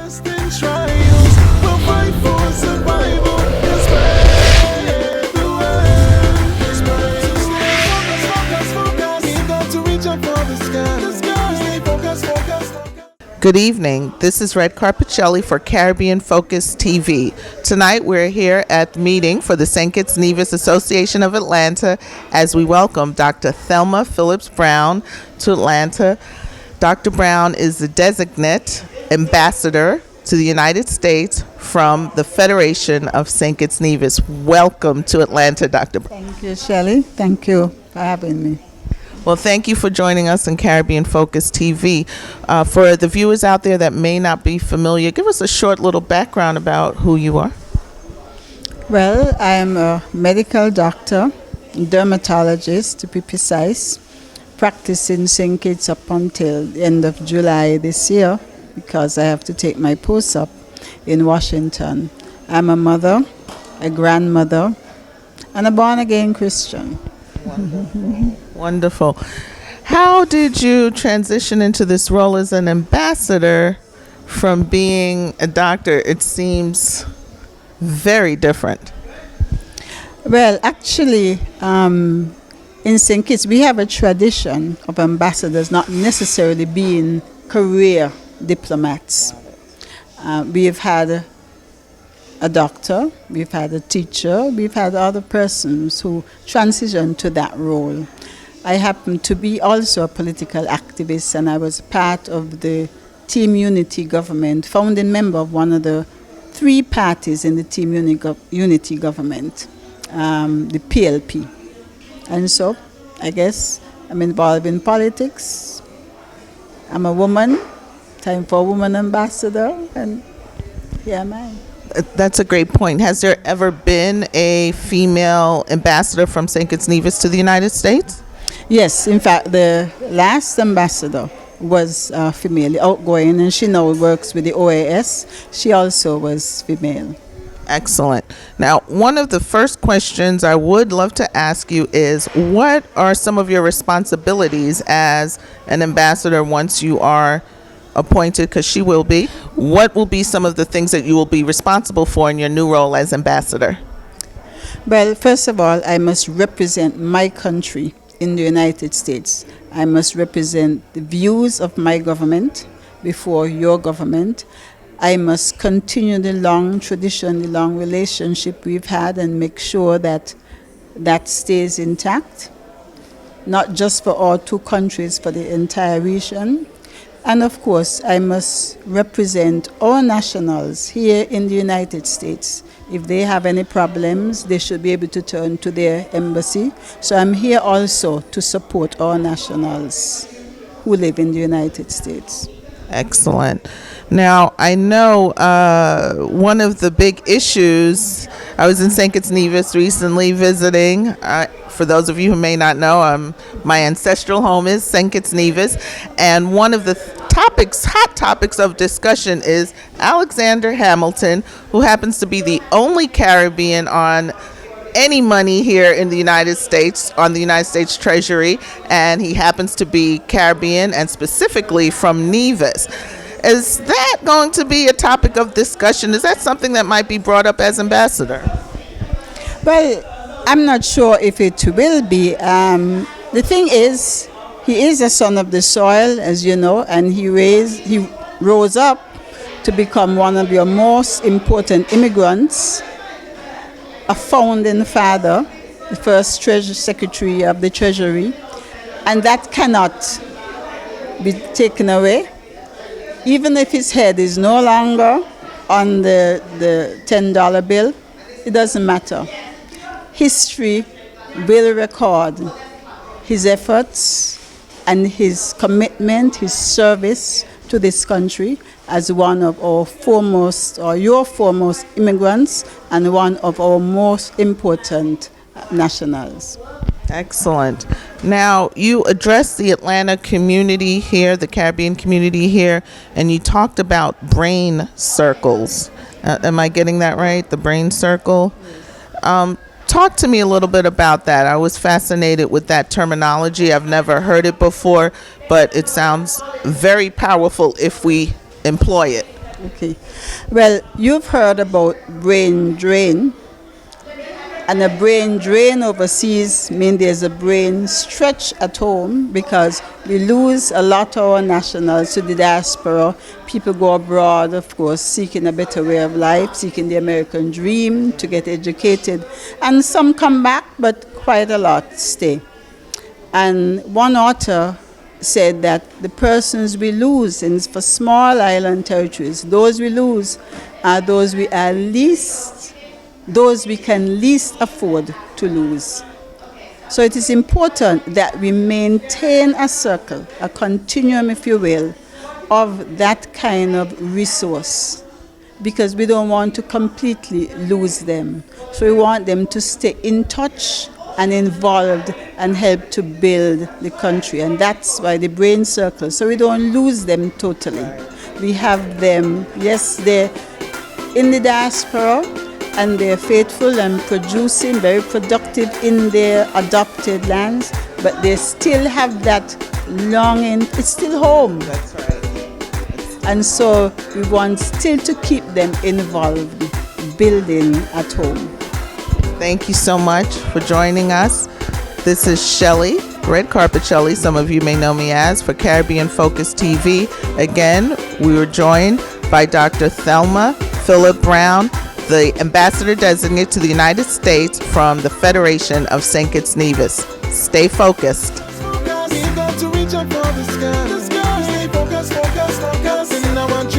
Trust in trials, we'll fight for survival. Spread the word. Focus, focus. We got to reach up for the sky. Stay focused, focus, focus. Good evening. This is Red Carpet Shelley for Caribbean Focus TV. Tonight we're here at the meeting for the St. Kitts Nevis Association of Atlanta as we welcome Dr. Thelma Phillip-Browne to Atlanta. Dr. Brown is the designate ambassador to the United States from the Federation of St. Kitts Nevis. Welcome to Atlanta, Dr. Brown. Thank you, Shelley. Thank you for having me. Well, thank you for joining us on Caribbean Focus TV. For the viewers out there that may not be familiar, give us a short little background about who you are. Well, I'm a medical doctor, dermatologist to be precise, practicing St. Kitts up until the end of July this year because I have to take my post-op in Washington. I'm a mother, a grandmother, and a born-again Christian. Wonderful. How did you transition into this role as an ambassador from being a doctor? It seems very different. Well, actually, in St. Kitts, we have a tradition of ambassadors not necessarily being career diplomats. We've had a doctor, we've had a teacher, we've had other persons who transitioned to that role. I happen to be also a political activist, and I was part of the Team Unity government, founding member of one of the three parties in the Team Unity government, the PLP. And so, I guess I'm involved in politics. I'm a woman, time for a woman ambassador, and here am I. That's a great point. Has there ever been a female ambassador from St. Kitts Nevis to the United States? Yes, in fact, the last ambassador was female, outgoing, and she now works with the OAS. She also was female. Excellent. Now, one of the first questions I would love to ask you is, what are some of your responsibilities as an ambassador once you are appointed, because she will be? What will be some of the things that you will be responsible for in your new role as ambassador? Well, first of all, I must represent my country in the United States. I must represent the views of my government before your government. I must continue the long tradition, the long relationship we've had, and make sure that that stays intact, not just for our two countries, for the entire region. And of course, I must represent our nationals here in the United States. If they have any problems, they should be able to turn to their embassy. So I'm here also to support our nationals who live in the United States. Excellent. Now, I know one of the big issues, I was in St. Kitts Nevis recently visiting. For those of you who may not know, my ancestral home is St. Kitts Nevis, and one of the hot topics of discussion is Alexander Hamilton, who happens to be the only Caribbean on any money here in the United States, on the United States Treasury, and he happens to be Caribbean and specifically from Nevis. Is that going to be a topic of discussion? Is that something that might be brought up as ambassador? Well, I'm not sure if it will be. The thing is, he is a son of the soil, as you know, and he rose up to become one of your most important immigrants, a founding father, the first Secretary of the Treasury, and that cannot be taken away. Even if his head is no longer on the $10 bill, it doesn't matter. History will record his efforts and his commitment, his service to this country as one of our foremost, or your foremost immigrants, and one of our most important nationals. Excellent. Now, you addressed the Atlanta community here, the Caribbean community here, and you talked about brain circles. Am I getting that right? The brain circle? Talk to me a little bit about that. I was fascinated with that terminology. I've never heard it before, but it sounds very powerful if we employ it. Okay. Well, you've heard about brain drain. And a brain drain overseas means there's a brain stretch at home because we lose a lot of our nationals to the diaspora. People go abroad, of course, seeking a better way of life, seeking the American dream, to get educated. And some come back, but quite a lot stay. And one author said that the persons we lose for small island territories, those we lose are those we can least afford to lose. So it is important that we maintain a circle, a continuum, if you will, of that kind of resource, because we don't want to completely lose them. So we want them to stay in touch and involved and help to build the country. And that's why the brain circle, so we don't lose them totally. We have them, yes, they're in the diaspora, and they're faithful and producing, very productive in their adopted lands, but they still have that longing, it's still home. That's right. And so we want still to keep them involved, building at home. Thank you so much for joining us. This is Shelley, Red Carpet Shelley, some of you may know me as, for Caribbean Focus TV. Again, we were joined by Dr. Thelma Phillip-Browne, the Ambassador Designate to the United States from the Federation of St. Kitts Nevis. Stay focused. We got to reach up for the sky. Stay focused, and I want you